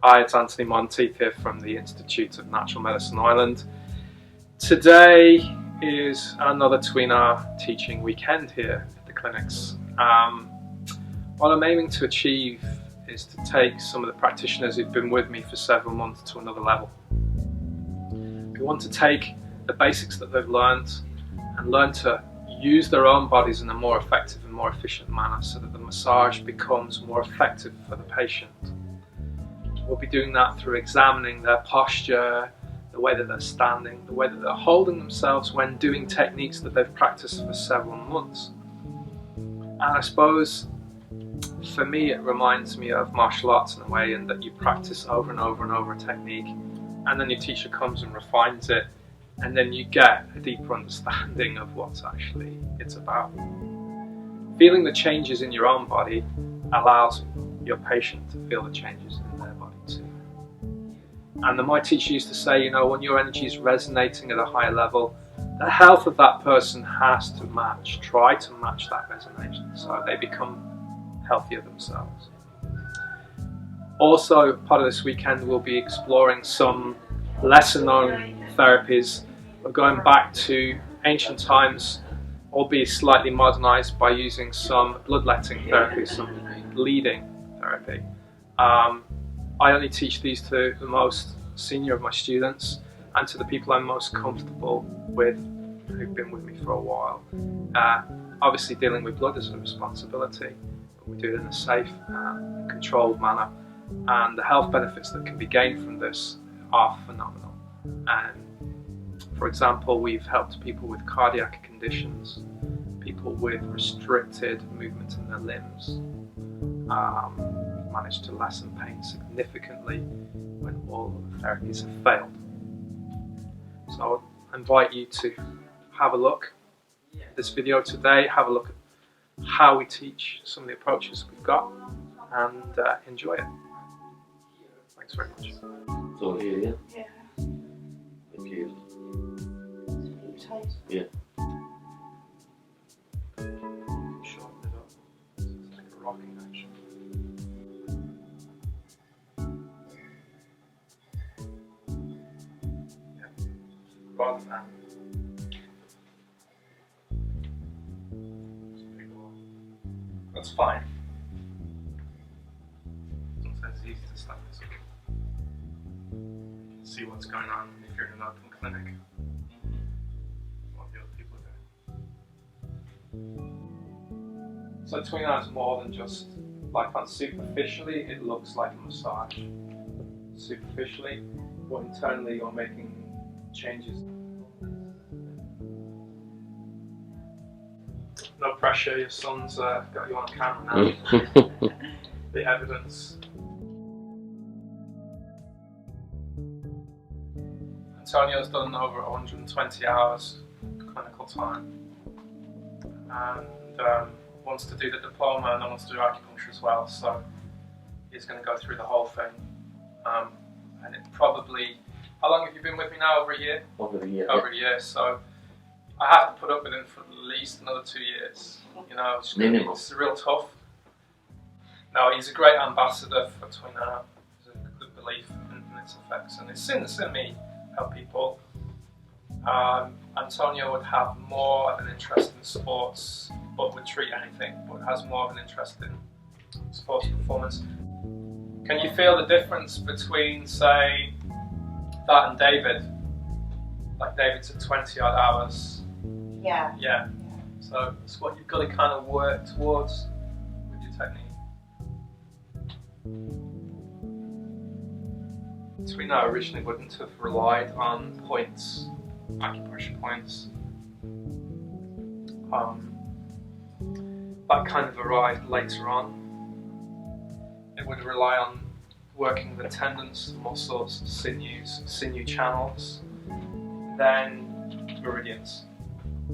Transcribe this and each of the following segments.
Hi, it's Anthony Monteith here from the Institute of Natural Medicine Ireland. Today is another Tuina teaching weekend here at the clinics. What I'm aiming to achieve is to take some of the practitioners who've been with me for several months to another level. We want to take the basics that they've learned and learn to use their own bodies in a more effective and more efficient manner so that the massage becomes more effective for the patient. We'll be doing that through examining their posture, the way that they're standing, the way that they're holding themselves when doing techniques that they've practiced for several months. And I suppose for me it reminds me of martial arts in a way, in that you practice over and over and over a technique, and then your teacher comes and refines it, and then you get a deeper understanding of what actually it's about. Feeling the changes in your own body allows your patient to feel the changes in their body too. And then my teacher used to say, you know, when your energy is resonating at a higher level, the health of that person has to match, try to match that resonation so they become healthier themselves. Also, part of this weekend we'll be exploring some lesser known therapies. We're going back to ancient times, albeit slightly modernized by using some bloodletting therapy, some bleeding therapy. I only teach these to the most senior of my students and to the people I'm most comfortable with, who've been with me for a while. Obviously dealing with blood is a responsibility, but we do it in a safe and controlled manner, and the health benefits that can be gained from this are phenomenal. For example, we've helped people with cardiac conditions, people with restricted movement in their limbs. We've managed to lessen pain significantly when all the therapies have failed. So I invite you to have a look at this video today, have a look at how we teach, some of the approaches we've got, and enjoy it. Thanks very much. So here, yeah? Yeah. Like here. Tight. Yeah. Shorten it up. It's like a rocking action. Yeah. Rather than that's fine. Sometimes it's easy to stand this up. You can see what's going on if you're in an open clinic. What the other people are doing. So Tuina is more than just, like, on superficially it looks like a massage. Superficially, but internally you're making changes. No pressure, your son's got you on camera now. The evidence. Antonio's done over 120 hours clinical time, and wants to do the diploma and wants to do acupuncture as well, so he's going to go through the whole thing. And it probably, how long have you been with me now? Over a year? Over a year. Over a year, so I have to put up with him for at least another 2 years. You know, it's real tough. No, he's a great ambassador for Tuina. There's a good belief in its effects, and it's in me help people. Antonio would have more of an interest in sports, but would treat anything, but has more of an interest in sports performance. Can you feel the difference between, say, that and David? Like David's at 20 odd hours. Yeah. Yeah. So it's what you've got to kind of work towards with your technique. Tuina originally wouldn't have relied on points, acupressure points. That kind of arrived later on. It would rely on working the tendons, muscles, sinews, sinew channels, then meridians.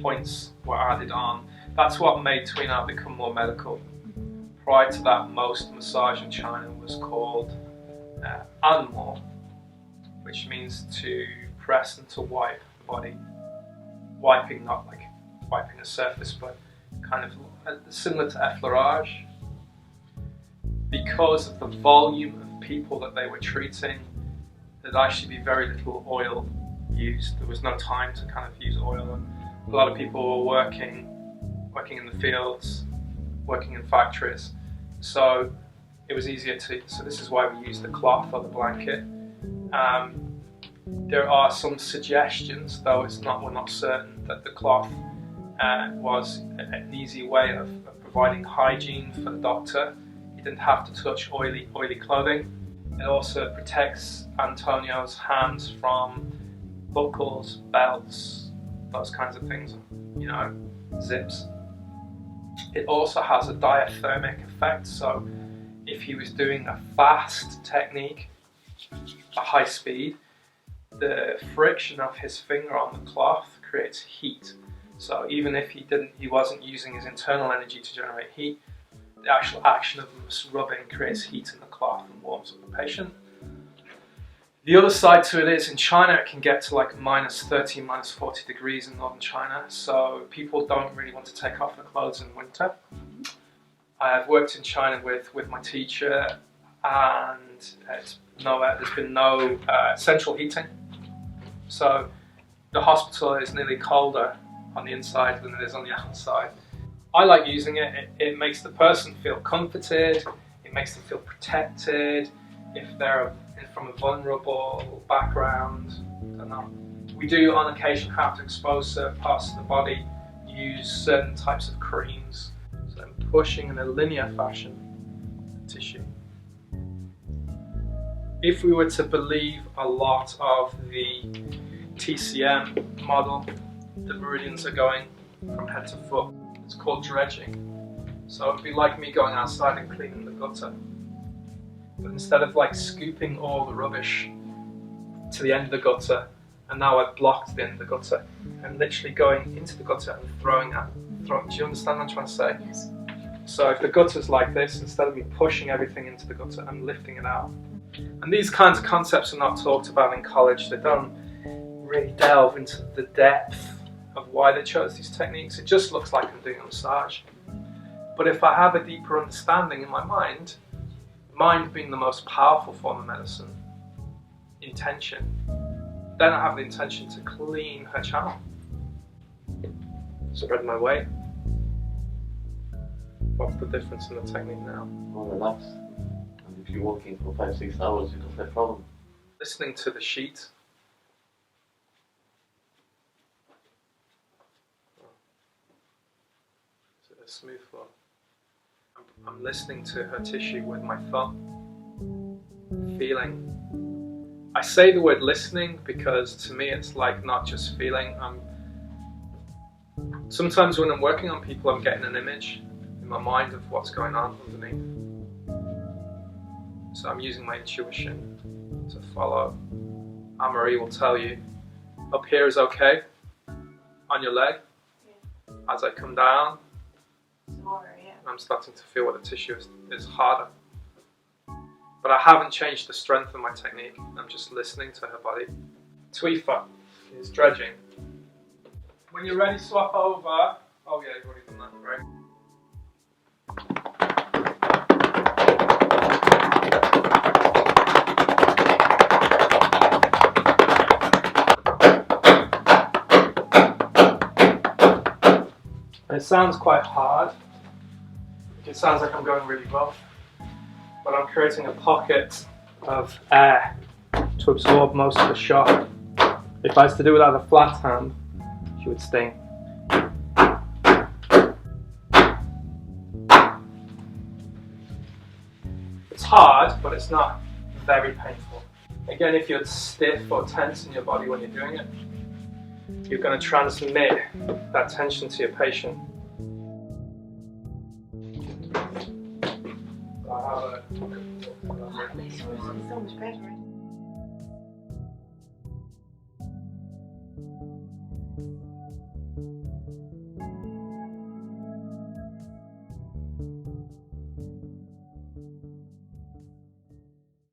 Points were added on. That's what made Tuina become more medical. Prior to that, most massage in China was called anmo, which means to press and to wipe the body. Wiping, not like wiping a surface, but kind of similar to effleurage. Because of the volume of people that they were treating, there'd actually be very little oil used. There was no time to kind of use oil, and a lot of people were working in the fields, working in factories, so it was easier to, so this is why we use the cloth or the blanket. There are some suggestions, though we're not certain, that the cloth was an easy way of providing hygiene for the doctor. He didn't have to touch oily clothing. It also protects Antonio's hands from buckles, belts, those kinds of things, you know, zips. It also has a diathermic effect, so if he was doing a fast technique, a high speed, the friction of his finger on the cloth creates heat. So even if he wasn't using his internal energy to generate heat, the actual action of rubbing creates heat in the cloth and warms up the patient. The other side to it is, in China it can get to like -30, -40 degrees in northern China, so people don't really want to take off their clothes in winter. I've worked in China with my teacher, and there's been no central heating, so the hospital is nearly colder on the inside than it is on the outside. I like using it. It makes the person feel comforted, it makes them feel protected. If they're from a vulnerable background, I don't know. We do on occasion have to expose certain parts of the body, use certain types of creams. So I'm pushing in a linear fashion the tissue. If we were to believe a lot of the TCM model, the meridians are going from head to foot. It's called dredging. So it'd be like me going outside and cleaning the gutter. But instead of like scooping all the rubbish to the end of the gutter, and now I've blocked the end of the gutter, I'm literally going into the gutter and throwing out. Do you understand what I'm trying to say? Yes. So if the gutter's like this, instead of me pushing everything into the gutter, I'm lifting it out. And these kinds of concepts are not talked about in college. They don't really delve into the depth of why they chose these techniques. It just looks like I'm doing a massage. But if I have a deeper understanding in my mind being the most powerful form of medicine, intention, then I have the intention to clean her channel. Spread my weight. What's the difference in the technique now? More relaxed. And if you're walking for 5-6 hours, you don't have a problem. Listening to the sheet. Is it a smooth flow? I'm listening to her tissue with my thumb, feeling. I say the word listening because to me it's like not just feeling. Sometimes when I'm working on people, I'm getting an image in my mind of what's going on underneath. So I'm using my intuition to follow. Anne-Marie will tell you, up here is okay, on your leg. Yeah. As I come down, I'm starting to feel what the tissue is harder. But I haven't changed the strength of my technique, I'm just listening to her body. Tuifa is dredging. When you're ready, swap over. Oh yeah, you've already done that, right? It sounds quite hard. It sounds like I'm going really rough, but I'm creating a pocket of air to absorb most of the shock. If I was to do it without a flat hand, she would sting. It's hard, but it's not very painful. Again, if you're stiff or tense in your body when you're doing it, you're going to transmit that tension to your patient. This was so much better.